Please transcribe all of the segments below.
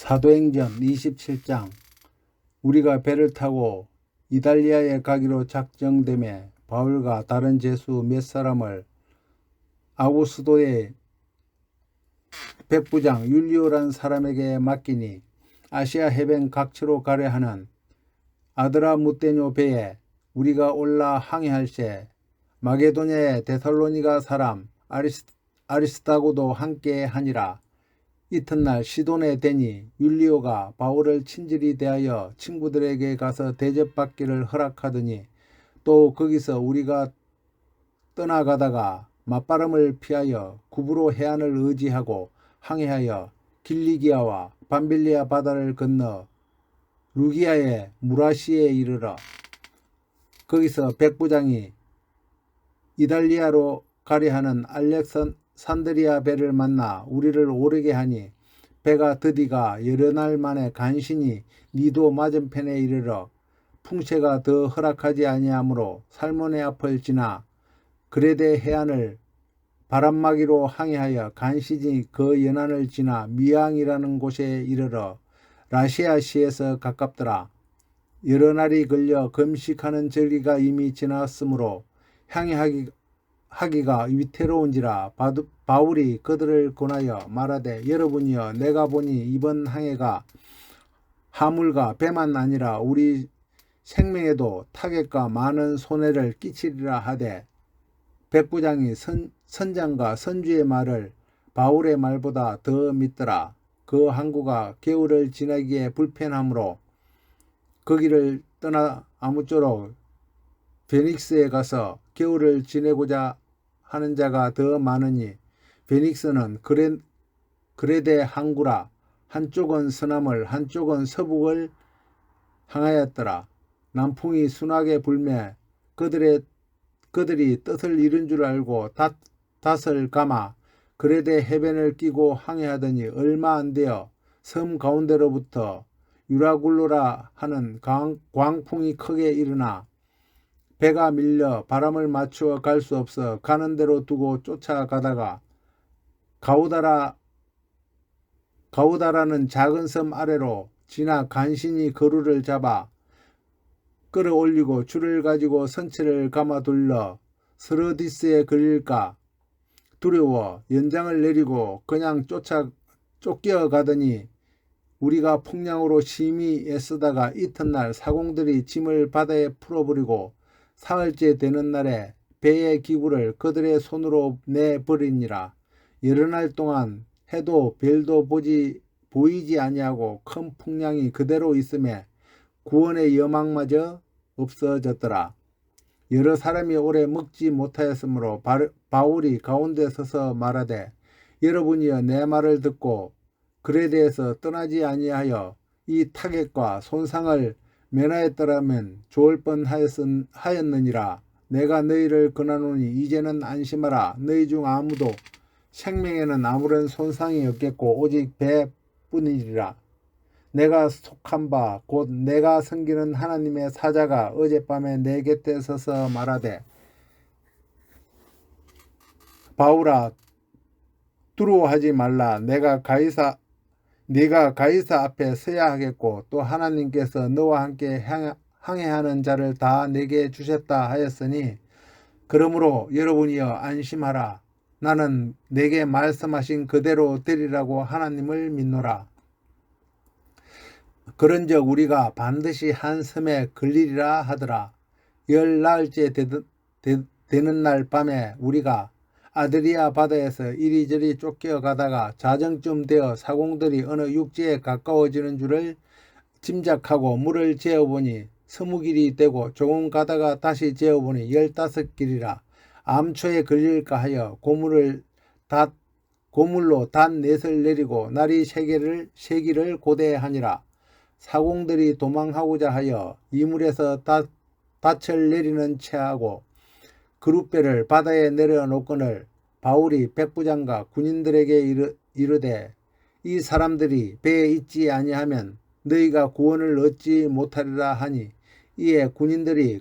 사도행전 27장. 우리가 배를 타고 이달리아에 가기로 작정되매 바울과 다른 제수 몇 사람을 아구스도의 백부장 율리오라는 사람에게 맡기니 아시아 해변 각처로 가려 하는 아드라무떼뇨 배에 우리가 올라 항해할세 마게도냐의 데살로니가 사람 아리스다고도 함께 하니라. 이튿날 시돈에 대니 율리오가 바울을 친절히 대하여 친구들에게 가서 대접받기를 허락하더니 또 거기서 우리가 떠나가다가 맞바람을 피하여 구브로 해안을 의지하고 항해하여 길리기아와 밤빌리아 바다를 건너 루기아의 무라시에 이르러 거기서 백부장이 이달리아로 가려 하는 알렉산드리아 배를 만나 우리를 오르게 하니 배가 드디가 여러 날 만에 간신히 니도 맞은편에 이르러 풍채가 더 허락하지 아니하므로 살모네 앞을 지나 그레데 해안을 바람막이로 항해하여 간신히 그 연안을 지나 미앙이라는 곳에 이르러 라시아시에서 가깝더라. 여러 날이 걸려 금식하는 절기가 이미 지났으므로 항해하기가 위태로운지라 바울이 그들을 권하여 말하되 여러분이여 내가 보니 이번 항해가 화물과 배만 아니라 우리 생명에도 타격과 많은 손해를 끼치리라 하되 백부장이 선장과 선주의 말을 바울의 말보다 더 믿더라. 그 항구가 겨울을 지나기에 불편하므로 거기를 떠나 아무쪼록 베닉스에 가서 겨울을 지내고자 하는 자가 더 많으니 베닉스는 그레데 항구라. 한쪽은 서남을 한쪽은 서북을 향하였더라. 남풍이 순하게 불매 그들이 뜻을 이룬 줄 알고 닷을 감아 그레데 해변을 끼고 항해하더니 얼마 안 되어 섬 가운데로부터 유라굴로라 하는 광풍이 크게 일어나 배가 밀려 바람을 맞추어 갈 수 없어 가는 대로 두고 쫓아가다가 가우다라는 작은 섬 아래로 지나 간신히 거루를 잡아 끌어올리고 줄을 가지고 선체를 감아 돌려 스르디스에 걸릴까 두려워 연장을 내리고 그냥 쫓겨가더니 우리가 풍랑으로 심히 애쓰다가 이튿날 사공들이 짐을 바다에 풀어버리고 사흘째 되는 날에 배의 기구를 그들의 손으로 내버리니라. 여러 날 동안 해도 별도 보이지 아니하고 큰 풍랑이 그대로 있음에 구원의 여망마저 없어졌더라. 여러 사람이 오래 먹지 못하였으므로 바울이 가운데 서서 말하되 여러분이여 내 말을 듣고 그레데에서 떠나지 아니하여 이 타격과 손상을 면하였더라면 좋을 뻔하였느니라. 내가 너희를 권하노니 이제는 안심하라. 너희 중 아무도 생명에는 아무런 손상이 없겠고 오직 배뿐이리라. 내가 속한 바 곧 내가 섬기는 하나님의 사자가 어젯밤에 내 곁에 서서 말하되 바울아 두려워하지 말라. 네가 가이사 앞에 서야 하겠고 또 하나님께서 너와 함께 항해하는 자를 다 내게 주셨다 하였으니 그러므로 여러분이여 안심하라. 나는 내게 말씀하신 그대로 되리라고 하나님을 믿노라. 그런즉 우리가 반드시 한 섬에 걸리리라 하더라. 10나흘째 되는 날 밤에 우리가 아드리아 바다에서 이리저리 쫓겨가다가 자정쯤 되어 사공들이 어느 육지에 가까워지는 줄을 짐작하고 물을 재어보니 20길이 되고 조금 가다가 다시 재어보니 15길이라. 암초에 걸릴까 하여 고물로 단 넷을 내리고 나리 세기를 고대하니라. 사공들이 도망하고자 하여 이물에서 닻을 내리는 채하고 그룻배를 바다에 내려놓거늘 바울이 백부장과 군인들에게 이르되 이 사람들이 배에 있지 아니하면 너희가 구원을 얻지 못하리라 하니 이에 군인들이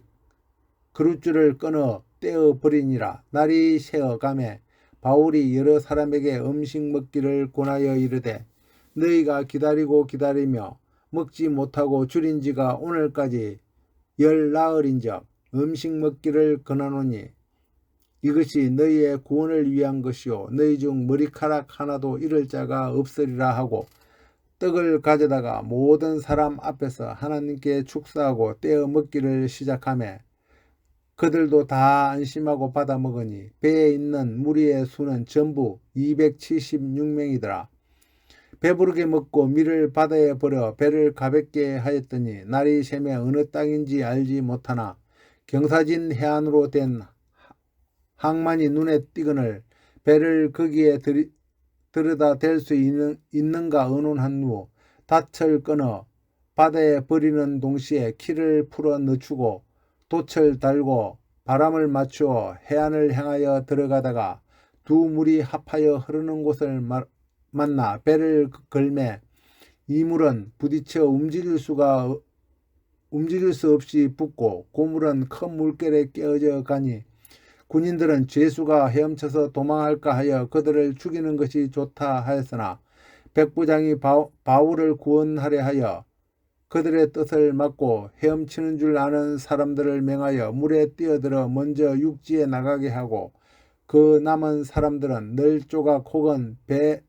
그룻줄을 끊어 떼어버리니라. 날이 새어 가매 바울이 여러 사람에게 음식 먹기를 권하여 이르되 너희가 기다리고 기다리며 먹지 못하고 줄인 지가 오늘까지 10나흘인즉 음식 먹기를 권하노니 이것이 너희의 구원을 위한 것이요 너희 중 머리카락 하나도 잃을 자가 없으리라 하고 떡을 가져다가 모든 사람 앞에서 하나님께 축사하고 떼어 먹기를 시작하며 그들도 다 안심하고 받아 먹으니 배에 있는 무리의 수는 전부 276명이더라. 배부르게 먹고 밀을 바다에 버려 배를 가볍게 하였더니 날이 새며 어느 땅인지 알지 못하나 경사진 해안으로 된 항만이 눈에 띄거늘 배를 거기에 들여다 댈 수 있는가 의논한 후 닻을 끊어 바다에 버리는 동시에 키를 풀어 늦추고 돛을 달고 바람을 맞추어 해안을 향하여 들어가다가 두 물이 합하여 흐르는 곳을 만나 배를 걸매 이 물은 부딪혀 움직일 수 없이 붓고 고물은 큰 물결에 깨어져 가니 군인들은 죄수가 헤엄쳐서 도망할까 하여 그들을 죽이는 것이 좋다 하였으나 백부장이 바울을 구원하려 하여 그들의 뜻을 막고 헤엄치는 줄 아는 사람들을 명하여 물에 뛰어들어 먼저 육지에 나가게 하고 그 남은 사람들은 늘 조각 혹은 배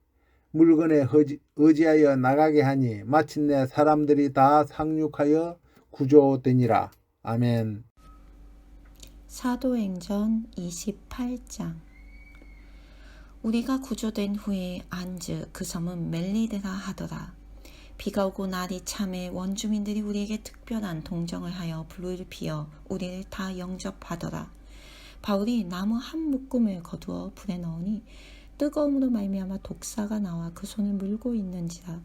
물건에 의지하여 나가게 하니 마침내 사람들이 다 상륙하여 구조되니라. 아멘. 사도행전 28장. 우리가 구조된 후에 안즈 그 섬은 멜리데라 하더라. 비가 오고 날이 참에 원주민들이 우리에게 특별한 동정을 하여 불을 피워 우리를 다 영접하더라. 바울이 나무 한 묶음을 거두어 불에 넣으니 뜨거움으로 말미암아 독사가 나와 그 손을 물고 있는지라.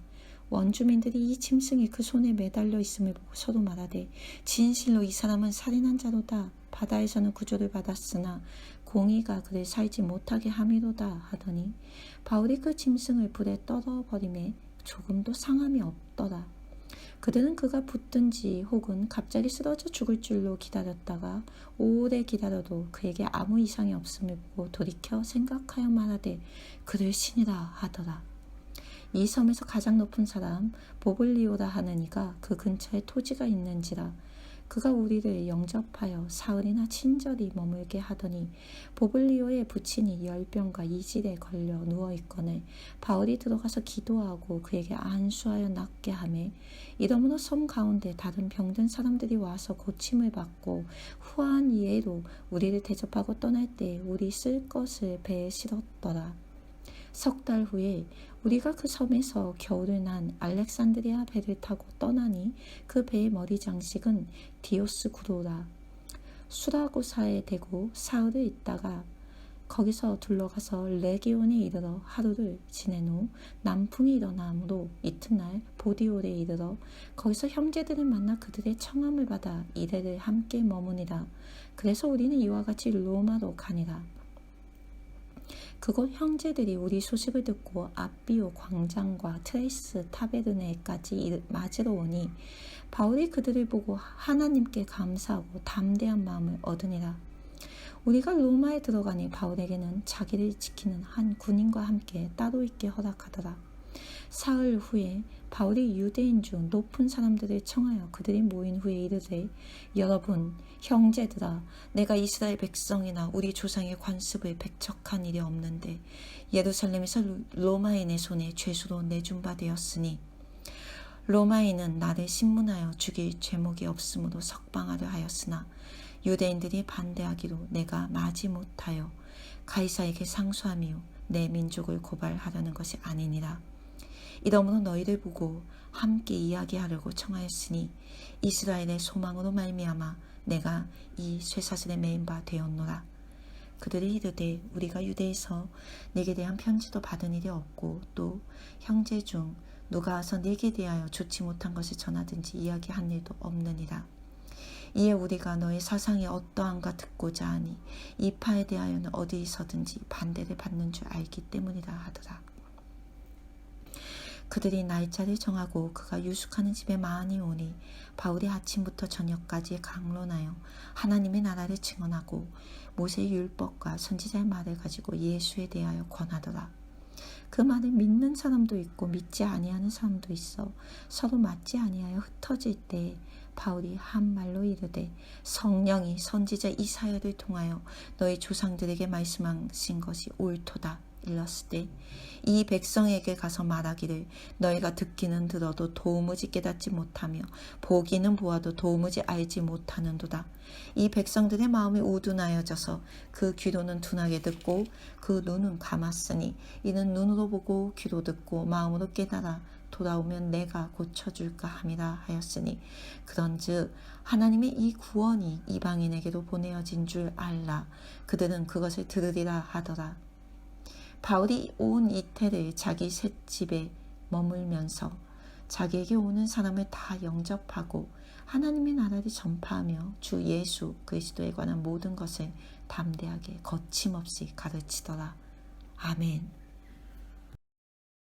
원주민들이 이 짐승이 그 손에 매달려 있음을 보고 서로 말하되 진실로 이 사람은 살인한 자로다. 바다에서는 구조를 받았으나 공의가 그를 살지 못하게 함이로다 하더니 바울이 그 짐승을 불에 떨어버리매 조금도 상함이 없더라. 그들은 그가 붙든지 혹은 갑자기 쓰러져 죽을 줄로 기다렸다가 오래 기다려도 그에게 아무 이상이 없음을 보고 돌이켜 생각하여 말하되 그를 신이라 하더라. 이 섬에서 가장 높은 사람 보블리오라 하는 이가 그 근처에 토지가 있는지라. 그가 우리를 영접하여 사흘이나 친절히 머물게 하더니 보블리오의 부친이 열병과 이질에 걸려 누워있거늘 바울이 들어가서 기도하고 그에게 안수하여 낫게 하매 이러므로 섬 가운데 다른 병든 사람들이 와서 고침을 받고 후한 이해로 우리를 대접하고 떠날 때 우리 쓸 것을 배에 실었더라. 석 달 후에 우리가 그 섬에서 겨울을 난 알렉산드리아 배를 타고 떠나니 그 배의 머리 장식은 디오스구로라. 수라고사에 대고 사흘을 있다가 거기서 둘러가서 레기온에 이르러 하루를 지낸 후 남풍이 일어나므로 이튿날 보디올에 이르러 거기서 형제들을 만나 그들의 청함을 받아 이래를 함께 머무니라. 그래서 우리는 이와 같이 로마로 가니라. 그곳 형제들이 우리 소식을 듣고 앞비오 광장과 트레이스 타베르네까지 맞으러 오니 바울이 그들을 보고 하나님께 감사하고 담대한 마음을 얻으니라. 우리가 로마에 들어가니 바울에게는 자기를 지키는 한 군인과 함께 따로 있게 허락하더라. 사흘 후에 바울이 유대인 중 높은 사람들을 청하여 그들이 모인 후에 이르되 여러분 형제들아 내가 이스라엘 백성이나 우리 조상의 관습을 배척한 일이 없는데 예루살렘에서 로마인의 손에 죄수로 내준 바 되었으니 로마인은 나를 신문하여 죽일 죄목이 없으므로 석방하려 하였으나 유대인들이 반대하기로 내가 마지못하여 가이사에게 상소하며 내 민족을 고발하려는 것이 아니니라. 이러므로 너희를 보고 함께 이야기하려고 청하였으니 이스라엘의 소망으로 말미암아 내가 이 쇠사슬에 매인 바 되었노라. 그들이 이르되 우리가 유대에서 네게 대한 편지도 받은 일이 없고 또 형제 중 누가 와서 네게 대하여 좋지 못한 것을 전하든지 이야기한 일도 없느니라. 이에 우리가 너의 사상이 어떠한가 듣고자 하니 이 파에 대하여는 어디서든지 반대를 받는 줄 알기 때문이라 하더라. 그들이 날짜를 정하고 그가 유숙하는 집에 많이 오니 바울이 아침부터 저녁까지 강론하여 하나님의 나라를 증언하고 모세의 율법과 선지자의 말을 가지고 예수에 대하여 권하더라. 그 말을 믿는 사람도 있고 믿지 아니하는 사람도 있어. 서로 맞지 아니하여 흩어질 때 바울이 한 말로 이르되 성령이 선지자 이사야를 통하여 너희 조상들에게 말씀하신 것이 옳도다 일렀을 때 이 백성에게 가서 말하기를 너희가 듣기는 들어도 도무지 깨닫지 못하며 보기는 보아도 도무지 알지 못하는도다. 이 백성들의 마음이 우둔하여져서 그 귀로는 둔하게 듣고 그 눈은 감았으니 이는 눈으로 보고 귀로 듣고 마음으로 깨달아 돌아오면 내가 고쳐줄까 함이라 하였으니 그런즉 하나님의 이 구원이 이방인에게도 보내어진 줄 알라. 그들은 그것을 들으리라 하더라. 바울이 온 이태를 자기 셋집에 머물면서 자기에게 오는 사람을 다 영접하고 하나님의 나라를 전파하며 주 예수 그리스도에 관한 모든 것을 담대하게 거침없이 가르치더라. 아멘.